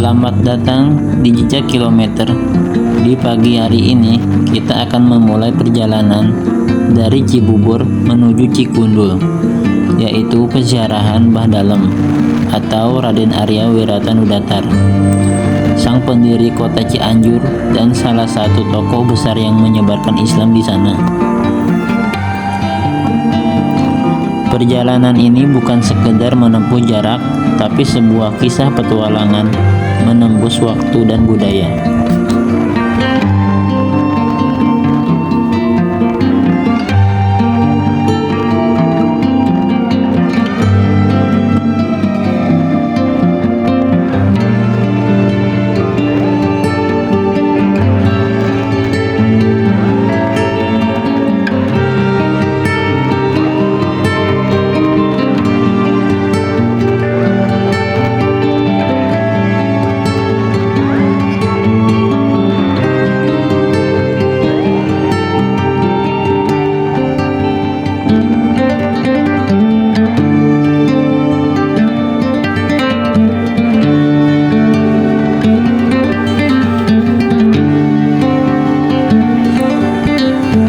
Selamat datang di Jejak Kilometer. Di pagi hari ini, kita akan memulai perjalanan dari Cibubur menuju Cikundul, yaitu peziarahan Mbah Dalem atau Raden Arya Wiratanudatar, sang pendiri kota Cianjur dan salah satu tokoh besar yang menyebarkan Islam di sana. Perjalanan ini bukan sekedar menempuh jarak, tapi sebuah kisah petualangan menembus waktu dan budaya.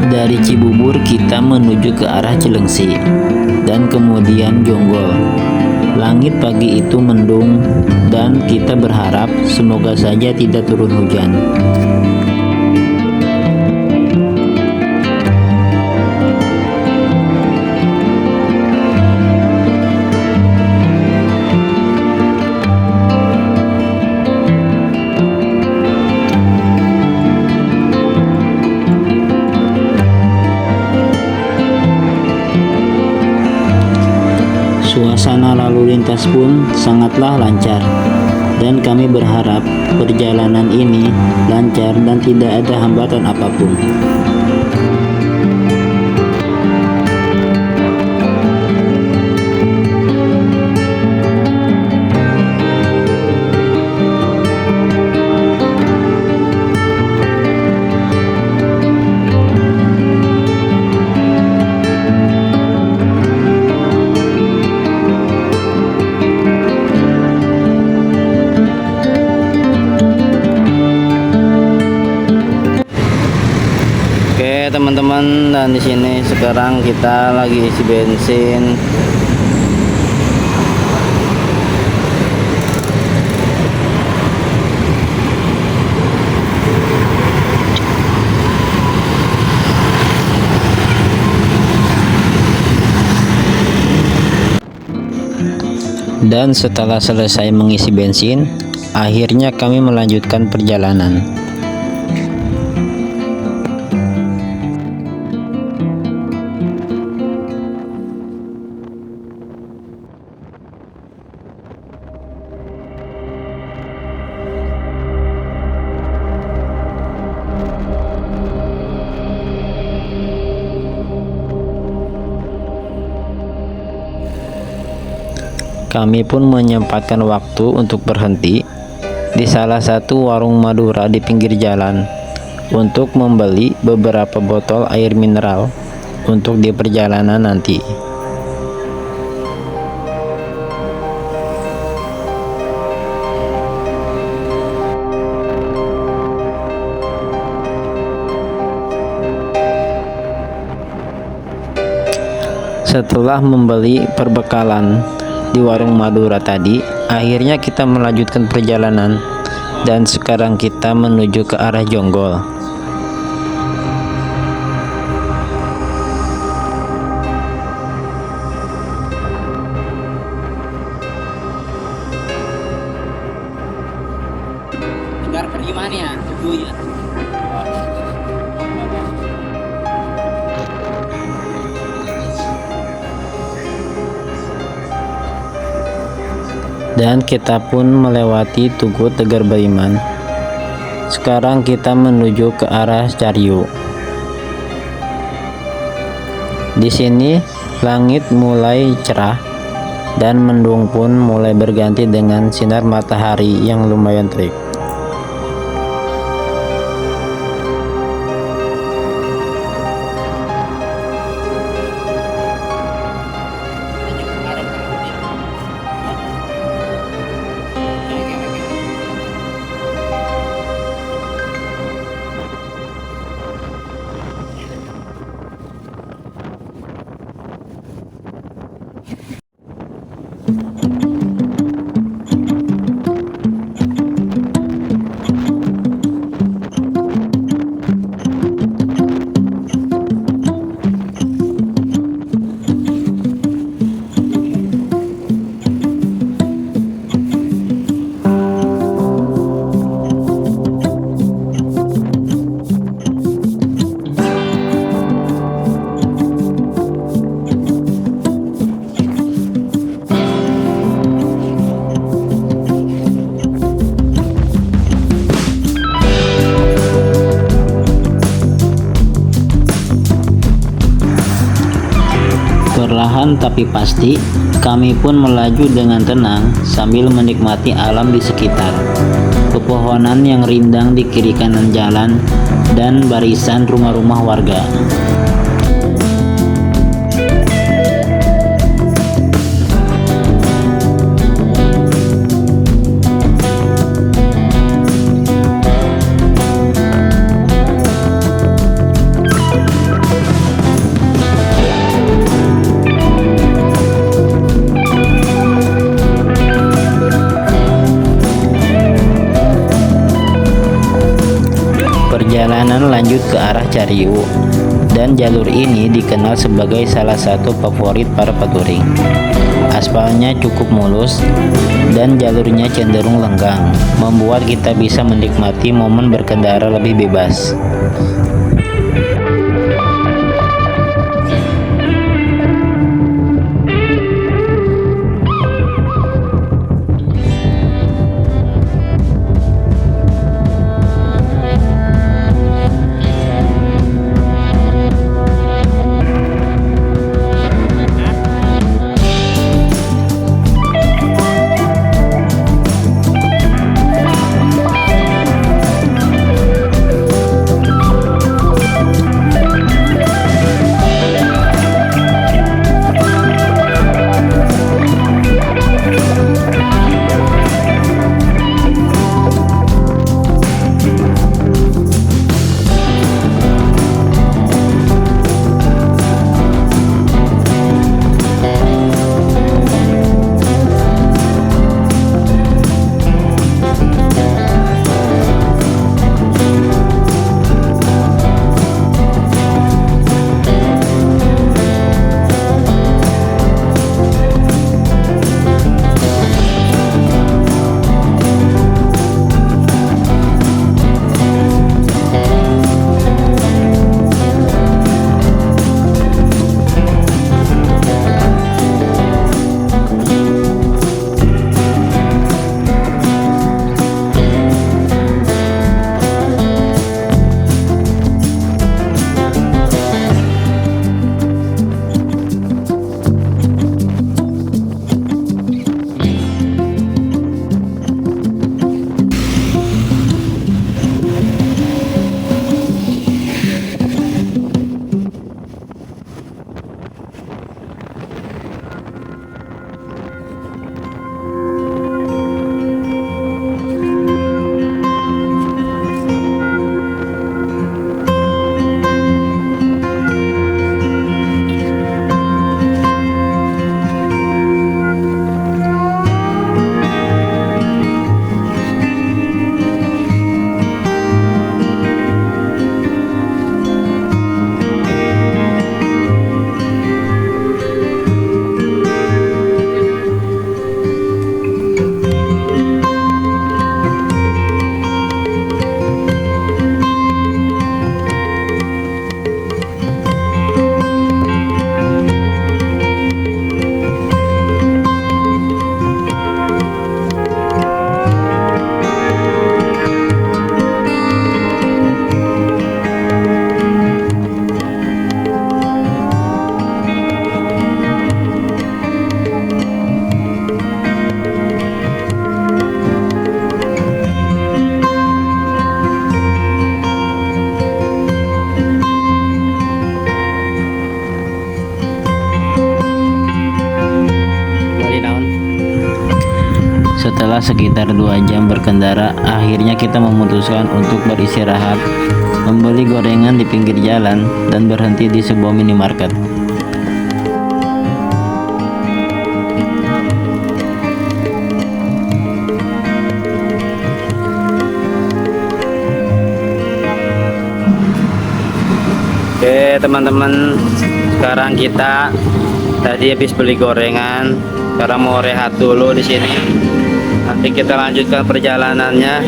Dari Cibubur kita menuju ke arah Cilengsi dan kemudian Jonggol. Langit pagi itu mendung dan kita berharap semoga saja tidak turun hujan. Suasana lalu lintas pun sangatlah lancar, dan kami berharap perjalanan ini lancar dan tidak ada hambatan apapun. Teman-teman, dan di sini sekarang kita lagi isi bensin. Dan setelah selesai mengisi bensin, akhirnya kami melanjutkan perjalanan. Kami pun menyempatkan waktu untuk berhenti di salah satu warung Madura di pinggir jalan untuk membeli beberapa botol air mineral untuk di perjalanan nanti. Setelah membeli perbekalan di warung Madura tadi, akhirnya kita melanjutkan perjalanan dan sekarang kita menuju ke arah Jonggol. Negara pergi mana ya? Teguh ya. Dan kita pun melewati Tugu Tegar Beriman. Sekarang kita menuju ke arah Caryo. Di sini langit mulai cerah dan mendung pun mulai berganti dengan sinar matahari yang lumayan terik. Pelan tapi pasti, kami pun melaju dengan tenang sambil menikmati alam di sekitar. Pepohonan yang rindang di kiri kanan jalan dan barisan rumah-rumah warga. Perjalanan lanjut ke arah Cariu, dan jalur ini dikenal sebagai salah satu favorit para petouring. Aspalnya cukup mulus dan jalurnya cenderung lenggang, membuat kita bisa menikmati momen berkendara lebih bebas. Setelah sekitar 2 jam berkendara, akhirnya kita memutuskan untuk beristirahat, membeli gorengan di pinggir jalan, dan berhenti di sebuah minimarket. Oke teman-teman, sekarang kita tadi habis beli gorengan, sekarang mau rehat dulu di sini. Nanti kita lanjutkan perjalanannya.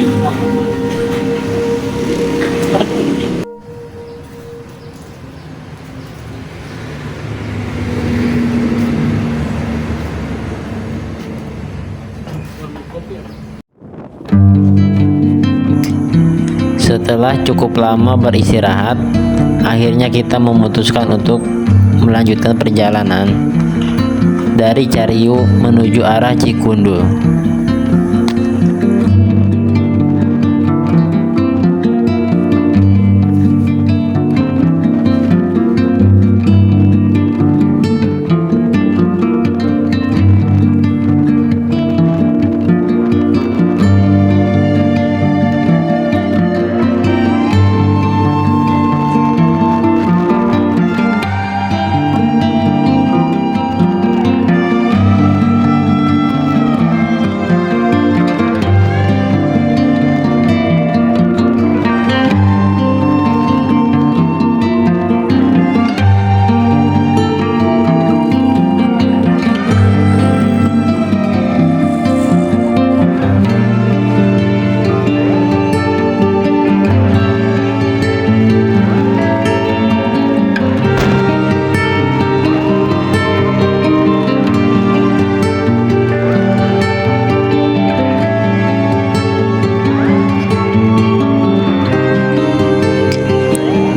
Setelah cukup lama beristirahat, akhirnya kita memutuskan untuk melanjutkan perjalanan. dari Cariu menuju arah Cikundul.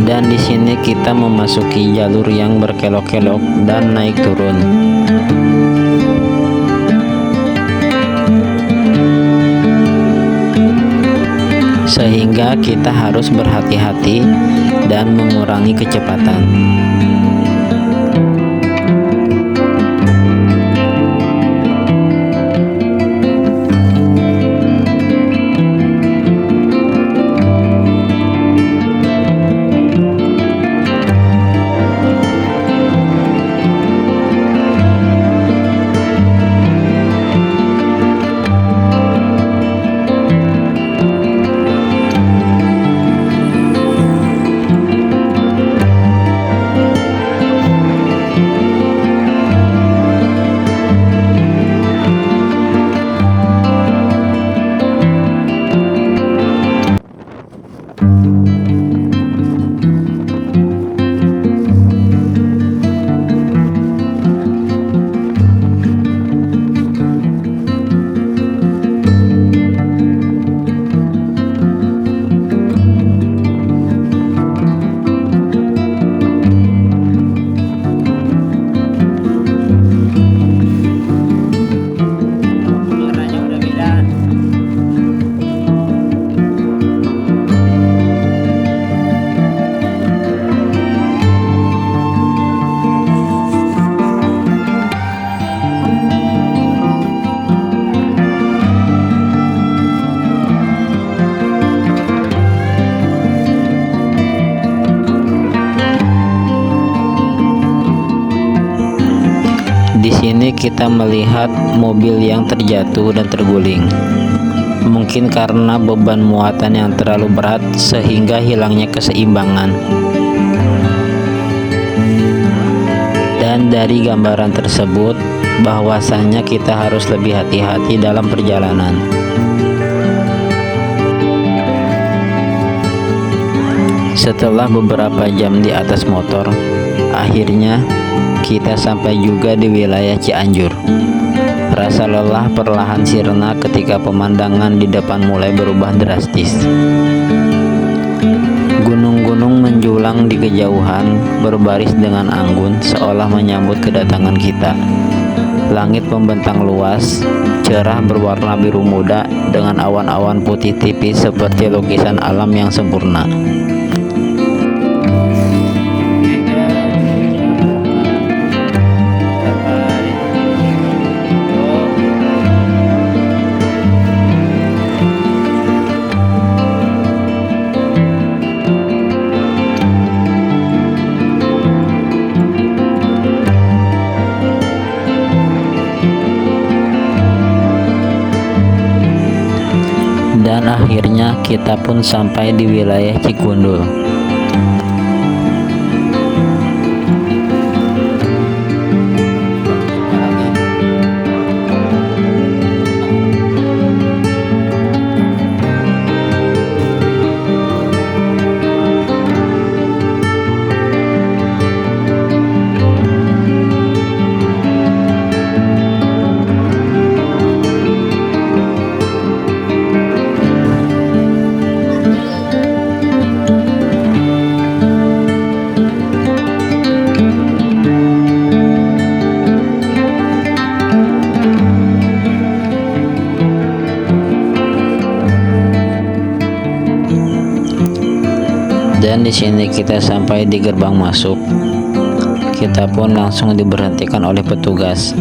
Dan di sini kita memasuki jalur yang berkelok-kelok dan naik turun. Sehingga kita harus berhati-hati dan mengurangi kecepatan. Warnanya udah beda. Di sini kita melihat mobil yang terjatuh dan terguling. Mungkin karena beban muatan yang terlalu berat sehingga hilangnya keseimbangan. Dan dari gambaran tersebut bahwasanya kita harus lebih hati-hati dalam perjalanan. Setelah beberapa jam di atas motor, akhirnya kita sampai juga di wilayah Cianjur. Rasa lelah perlahan sirna ketika pemandangan di depan mulai berubah drastis. Gunung-gunung menjulang di kejauhan, berbaris dengan anggun seolah menyambut kedatangan kita. Langit membentang luas, cerah berwarna biru muda dengan awan-awan putih tipis seperti lukisan alam yang sempurna. Dan akhirnya kita pun sampai di wilayah Cikundul. Dan di sini kita sampai di gerbang masuk. Kita pun langsung diberhentikan oleh petugas.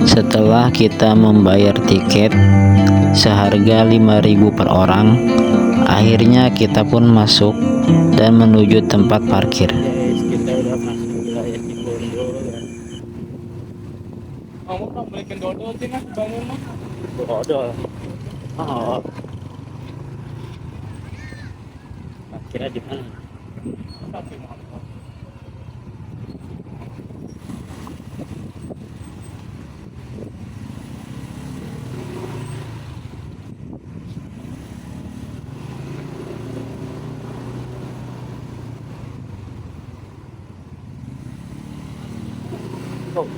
Setelah kita membayar tiket seharga 5.000 per orang, akhirnya kita pun masuk dan menuju tempat parkir. Kita udah masuk wilayah Cikondol ya. Kamu kan belikan dodol sih mas bangun mas. Dodol. Oh. Kira di mana? Tapi mahal. Oh.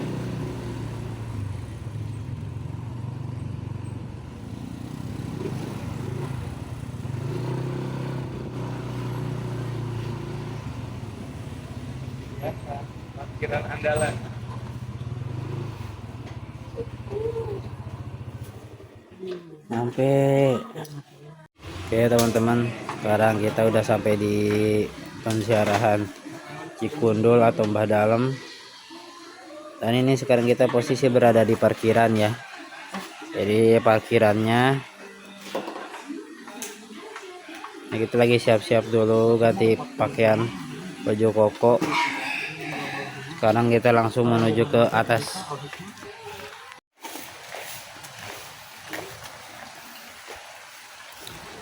Parkiran andalan. Sampai. Oke teman-teman, sekarang kita udah sampai di pensiarahan Cikondol atau Mbah Dalem. Dan ini sekarang kita posisi berada di parkiran ya. Jadi parkirannya, nah, kita lagi siap-siap dulu ganti pakaian baju koko. Sekarang kita langsung menuju ke atas.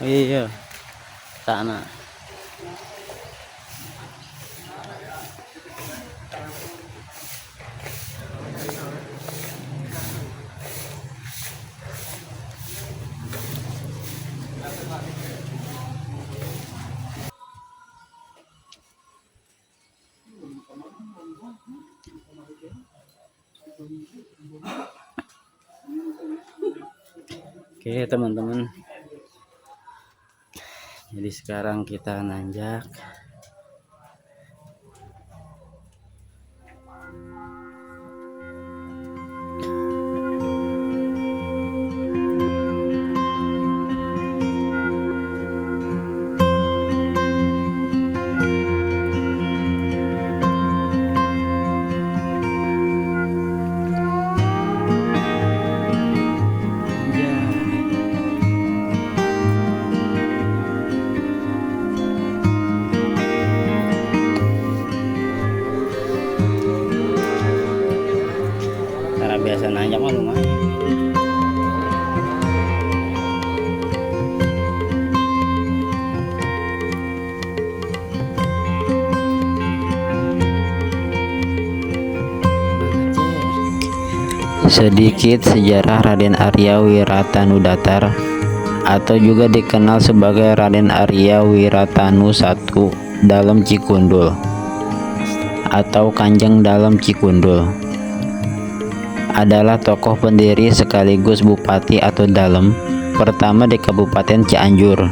Oh iya, sana. Oke teman-teman, jadi sekarang kita nanjak. Cara biasa nanjak mah lumayan. Sedikit sejarah Raden Arya Wiratanudatar atau juga dikenal sebagai Raden Arya Wiratanu I Dalem Cikondol atau Kanjeng Dalem Cikondol adalah tokoh pendiri sekaligus bupati atau dalem pertama di Kabupaten Cianjur.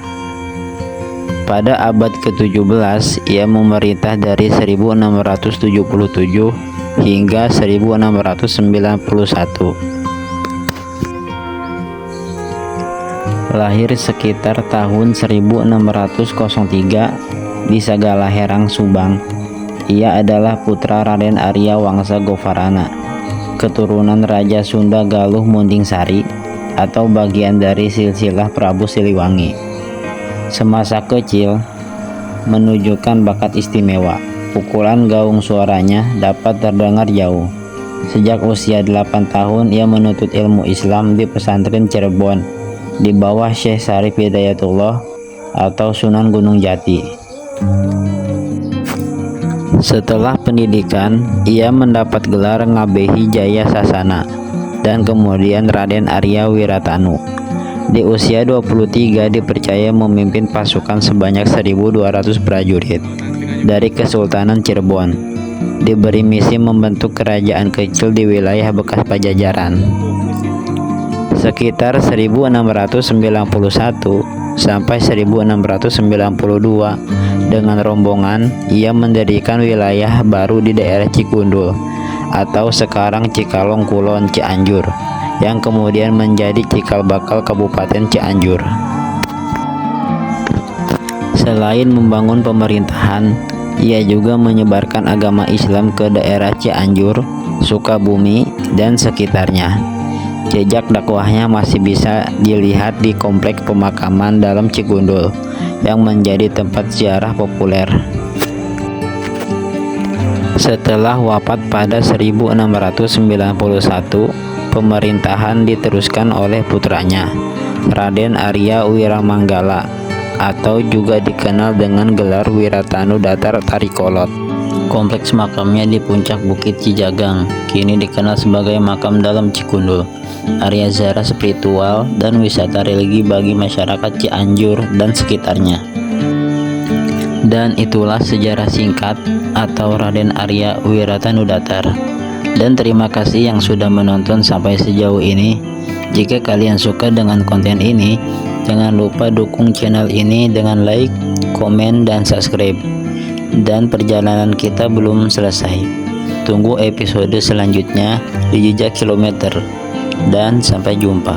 Pada abad ke-17 ia memerintah dari 1677 hingga 1691. Lahir sekitar tahun 1603 di Sagalaherang, Subang. Ia adalah putra Raden Arya Wangsa Govarana, keturunan Raja Sunda Galuh Munding Sari atau bagian dari silsilah Prabu Siliwangi. Semasa kecil menunjukkan bakat istimewa. Pukulan gaung suaranya dapat terdengar jauh. Sejak usia 8 tahun ia menuntut ilmu Islam di pesantren Cirebon di bawah Syekh Sarif Hidayatullah atau Sunan Gunung Jati. Setelah pendidikan, ia mendapat gelar Ngabehi Jaya Sasana dan kemudian Raden Arya Wiratanu. Di usia 23 dipercaya memimpin pasukan sebanyak 1.200 prajurit dari Kesultanan Cirebon, diberi misi membentuk kerajaan kecil di wilayah bekas Pajajaran. Sekitar 1691 sampai 1692 dengan rombongan ia mendirikan wilayah baru di daerah Cikondol atau sekarang Cikalong Kulon Cianjur yang kemudian menjadi cikal bakal Kabupaten Cianjur. Selain membangun pemerintahan, ia juga menyebarkan agama Islam ke daerah Cianjur, Sukabumi, dan sekitarnya. Jejak dakwahnya masih bisa dilihat di kompleks pemakaman dalam Cikundul yang menjadi tempat ziarah populer. Setelah wafat pada 1691, pemerintahan diteruskan oleh putranya, Raden Arya Wiramanggala, atau juga dikenal dengan gelar Wiratanu Datar Tarikolot. Kompleks makamnya di puncak Bukit Cijagang, kini dikenal sebagai makam dalam Cikundul, area ziarah spiritual dan wisata religi bagi masyarakat Cianjur dan sekitarnya. Dan itulah sejarah singkat atau Raden Arya Wiratanudatar. Dan terima kasih yang sudah menonton sampai sejauh ini. Jika kalian suka dengan konten ini, jangan lupa dukung channel ini dengan like, komen, dan subscribe. Dan perjalanan kita belum selesai. Tunggu episode selanjutnya di Jejak Kilometer. Dan sampai jumpa.